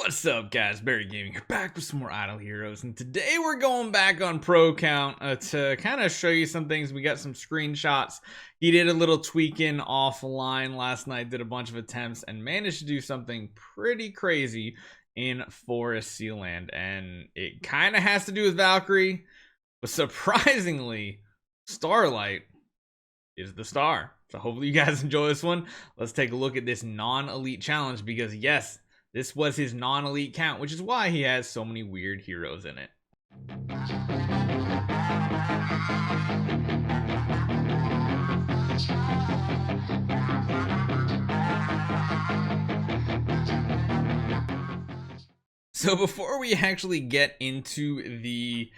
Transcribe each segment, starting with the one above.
What's up, guys? Barry Gaming here, back with some more Idle Heroes, and today we're going back on Pro Count to kind of show you some things. We got some screenshots. He did a little tweaking offline last night, did a bunch of attempts, and managed to do something pretty crazy in Forest Sealand, and it kind of has to do with Valkyrie, but surprisingly, Starlight is the star. So hopefully you guys enjoy this one. Let's take a look at this non-elite challenge, because yes, this was his non-elite count, which is why he has so many weird heroes in it. So before we actually get into the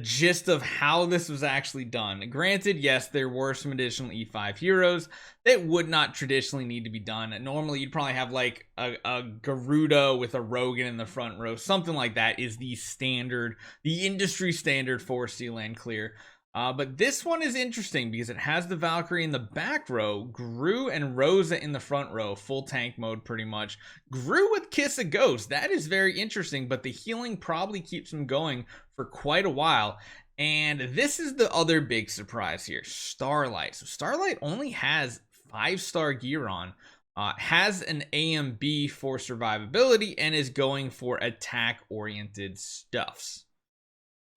gist of how this was actually done, granted, yes, there were some additional E5 heroes that would not traditionally need to be done. Normally, you'd probably have like a Garuda with a Rogan in the front row. Something like that is the standard, the industry standard for Sealand clear. But this one is interesting because it has the Valkyrie in the back row, Gru and Rosa in the front row, full tank mode pretty much. Gru with Kiss a Ghost, that is very interesting, but the healing probably keeps him going for quite a while. And this is the other big surprise here, Starlight. So Starlight only has 5-star gear on, has an AMB for survivability, and is going for attack-oriented stuffs.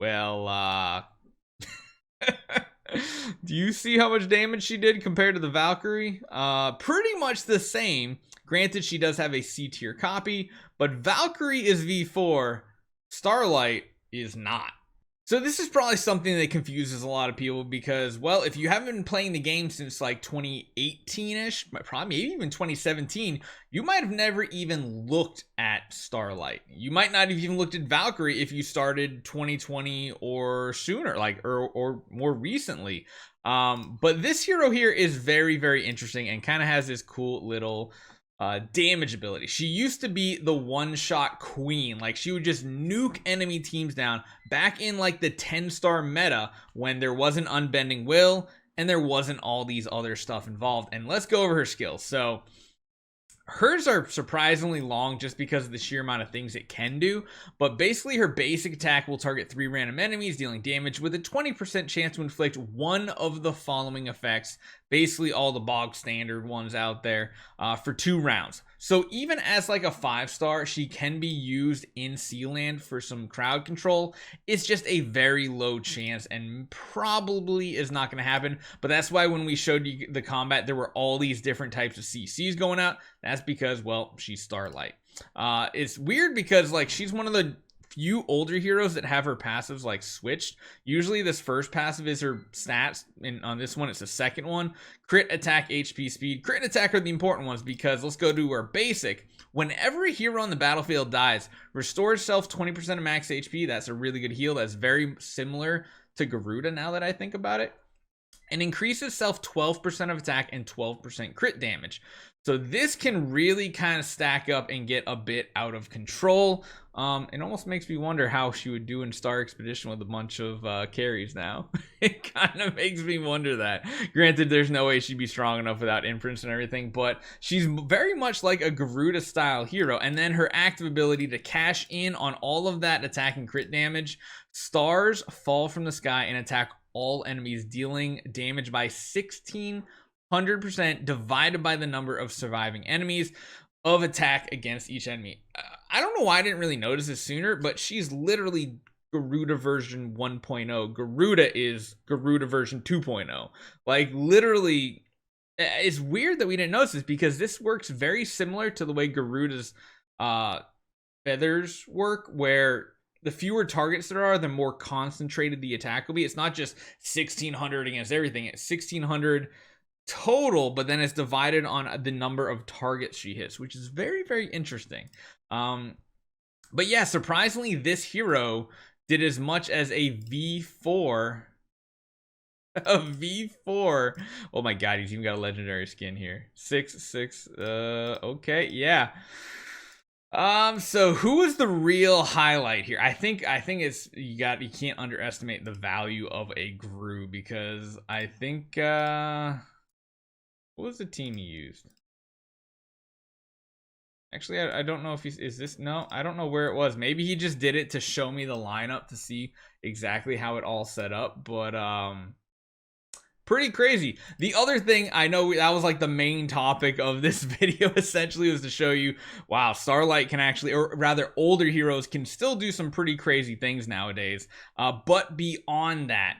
Well, do you see how much damage she did compared to the Valkyrie? Pretty much the same. Granted, she does have a C tier copy, but Valkyrie is V4, Starlight is not. So this is probably something that confuses a lot of people because, well, if you haven't been playing the game since like 2018-ish, probably maybe even 2017, you might have never even looked at Starlight. You might not have even looked at Valkyrie if you started 2020 or sooner, like or more recently. But this hero here is very, very interesting and kind of has this cool little damage ability. She used to be the one-shot queen. Like, she would just nuke enemy teams down back in like the 10-star meta when there wasn't Unbending Will and there wasn't all these other stuff involved. And let's go over her skills. So hers are surprisingly long just because of the sheer amount of things it can do, but basically her basic attack will target 3 random enemies, dealing damage with a 20% chance to inflict one of the following effects, basically all the bog standard ones out there, for 2 rounds. So even as like a 5-star, she can be used in Sealand for some crowd control. It's just a very low chance and probably is not going to happen. But that's why when we showed you the combat, there were all these different types of CCs going out. That's because, well, she's Starlight. It's weird because like she's one of the few older heroes that have her passives like switched. Usually this first passive is her stats, and on this one it's the second one. Crit, attack, HP, speed. Crit and attack are the important ones because let's go to her basic. Whenever a hero on the battlefield dies, restores self 20% of max HP. That's a really good heal. That's very similar to Garuda now that I think about it. And increases self 12% of attack and 12% crit damage. So this can really kind of stack up and get a bit out of control. It almost makes me wonder how she would do in Star Expedition with a bunch of carries now. It kind of makes me wonder that. Granted, there's no way she'd be strong enough without inference and everything, but she's very much like a Garuda style hero. And then her active ability to cash in on all of that attack and crit damage. Stars fall from the sky and attack all enemies, dealing damage by 1,600% divided by the number of surviving enemies of attack against each enemy. I don't know why I didn't really notice this sooner, but she's literally Garuda version 1.0. Garuda is Garuda version 2.0. Like, literally, it's weird that we didn't notice this because this works very similar to the way Garuda's feathers work, where the fewer targets there are, the more concentrated the attack will be. It's not just 1,600 against everything. It's 1,600 total, but then it's divided on the number of targets she hits, which is very, very interesting. But yeah, surprisingly, this hero did as much as a V4. A V4. Oh my god, he's even got a legendary skin here. 6. Okay, yeah. So who was the real highlight here? I think it's you can't underestimate the value of a Gru, because I think what was the team he used? Actually, I don't know if he's, is this, no, I don't know where it was. Maybe he just did it to show me the lineup to see exactly how it all set up, but pretty crazy. The other thing, I know that was like the main topic of this video essentially, was to show you, wow, Starlight can actually, or rather older heroes can still do some pretty crazy things nowadays. But beyond that,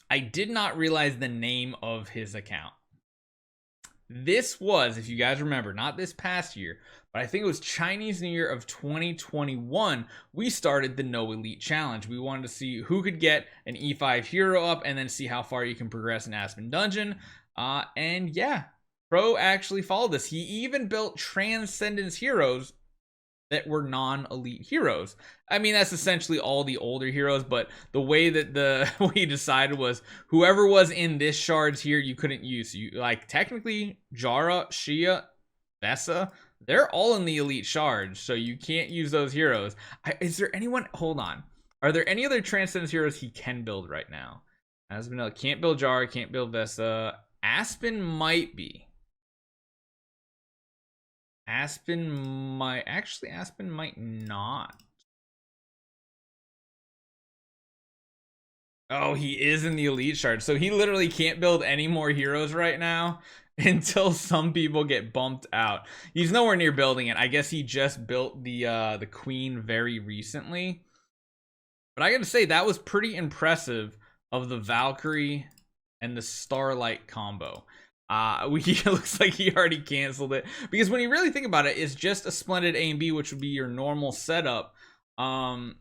I did not realize the name of his account. This was, if you guys remember, not this past year, but I think it was Chinese New Year of 2021, we started the No Elite Challenge. We wanted to see who could get an E5 hero up and then see how far you can progress in Aspen Dungeon. And yeah, Pro actually followed this. He even built Transcendence heroes that were non-elite heroes. I mean, that's essentially all the older heroes, but the way that we decided was whoever was in this shards here, you couldn't use. You, like, technically, Jara, Shia, Vesa, they're all in the elite shards, so you can't use those heroes. Is there anyone, hold on, are there any other Transcendence heroes he can build right now? Aspen can't build Jara, can't build Vesa. Aspen might be. Aspen might not. Oh, he is in the elite shard, so he literally can't build any more heroes right now until some people get bumped out. He's nowhere near building it. I guess he just built the queen very recently, but I gotta say that was pretty impressive of the Valkyrie and the Starlight combo. It looks like he already canceled it, because when you really think about it, it's just a Splendid A and B, which would be your normal setup. I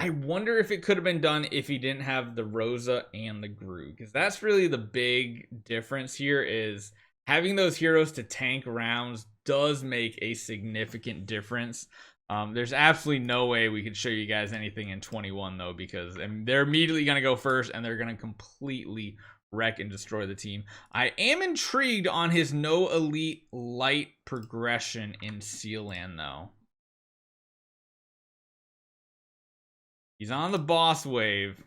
wonder if it could have been done if he didn't have the Rosa and the Gru, because that's really the big difference here, is having those heroes to tank rounds does make a significant difference. There's absolutely no way we could show you guys anything in 21 though, because they're immediately going to go first and they're going to completely wreck and destroy the team. I am intrigued on his no elite light progression in Sealand though. He's on the boss wave.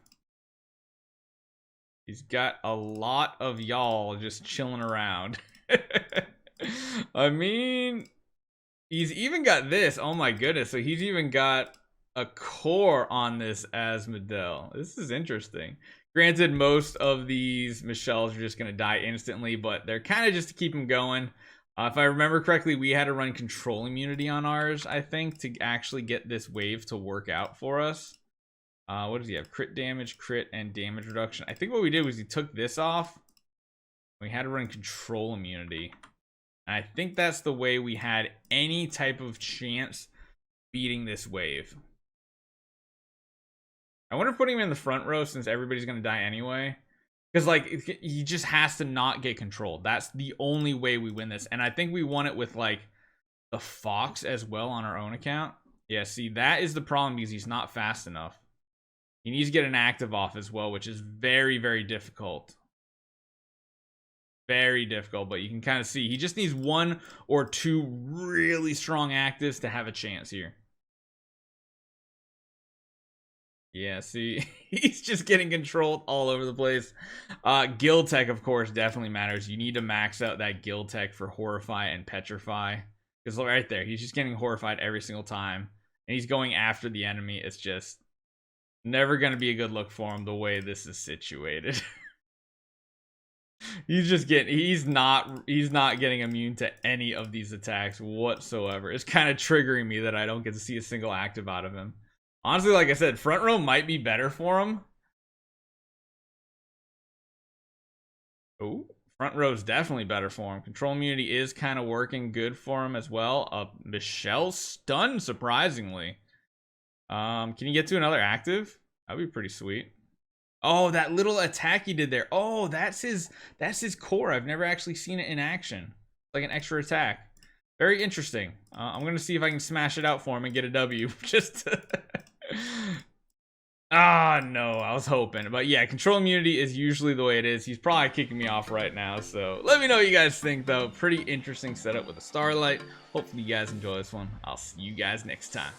He's got a lot of y'all just chilling around. I mean, he's even got this. Oh my goodness. So he's even got a core on this Asmodel. This is interesting. Granted, most of these Michelles are just going to die instantly, but they're kind of just to keep him going. If I remember correctly, we had to run control immunity on ours, I think, to actually get this wave to work out for us. What does he have? Crit damage, crit, and damage reduction. I think what we did was he took this off. We had to run control immunity. And I think that's the way we had any type of chance beating this wave. I wonder if putting him in the front row, since everybody's going to die anyway. Because, like, he just has to not get controlled. That's the only way we win this. And I think we won it with, like, the Fox as well on our own account. Yeah, see, that is the problem, because he's not fast enough. He needs to get an active off as well, which is very, very difficult. Very difficult, but you can kind of see he just needs 1 or 2 really strong actives to have a chance here. Yeah, see, he's just getting controlled all over the place. Guild Tech, of course, definitely matters. You need to max out that Guild Tech for Horrify and Petrify. Because right there, he's just getting horrified every single time. And he's going after the enemy. It's just never going to be a good look for him the way this is situated. He's not getting immune to any of these attacks whatsoever. It's kind of triggering me that I don't get to see a single active out of him. Honestly, like I said, front row might be better for him. Oh, front row is definitely better for him. Control immunity is kind of working good for him as well. Michelle stunned, surprisingly. Can you get to another active? That'd be pretty sweet. Oh, that little attack he did there. Oh, that's his core. I've never actually seen it in action. Like an extra attack. Very interesting. I'm going to see if I can smash it out for him and get a W. Just to... Ah, no, I was hoping. But yeah, control immunity is usually the way it is. He's probably kicking me off right now. So let me know what you guys think, though. Pretty interesting setup with a Starlight. Hopefully you guys enjoy this one. I'll see you guys next time.